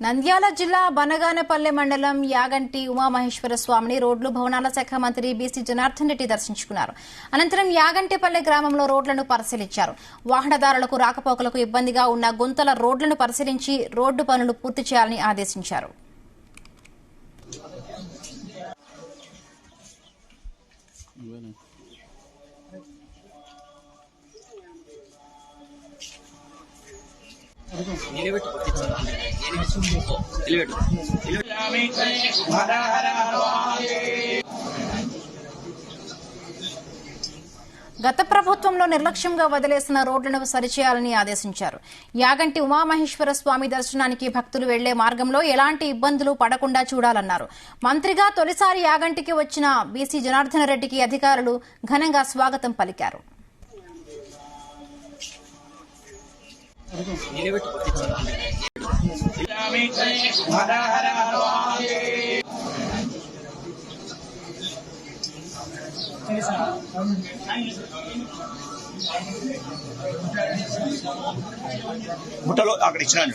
నంద్యాల జిల్లా బనగానపల్లె మండలం యాగంటి ఉమామహేశ్వర స్వామిని రోడ్లు భవనాల శాఖ మంత్రి బీసీ జనార్దన్ రెడ్డి దర్శించుకున్నారు. అనంతరం యాగంటిపల్లె గ్రామంలో రోడ్లను పరిశీలించారు. వాహనదారులకు రాకపోకలకు ఇబ్బందిగా ఉన్న గుంతల రోడ్లను పరిశీలించి రోడ్డు పనులు పూర్తి చేయాలని ఆదేశించారు. గత ప్రభుత్వంలో నిర్లక్ష్యంగా వదిలేసిన రోడ్లను సరిచేయాలని ఆదేశించారు. యాగంటి ఉమామహేశ్వర స్వామి దర్శనానికి భక్తులు వెళ్లే మార్గంలో ఎలాంటి ఇబ్బందులు పడకుండా చూడాలన్నారు. మంత్రిగా తొలిసారి యాగంటికి వచ్చిన బీసీ జనార్దన్ రెడ్డికి అధికారులు ఘనంగా స్వాగతం పలికారు. బుట్టలో అక్కడ ఇచ్చినాను.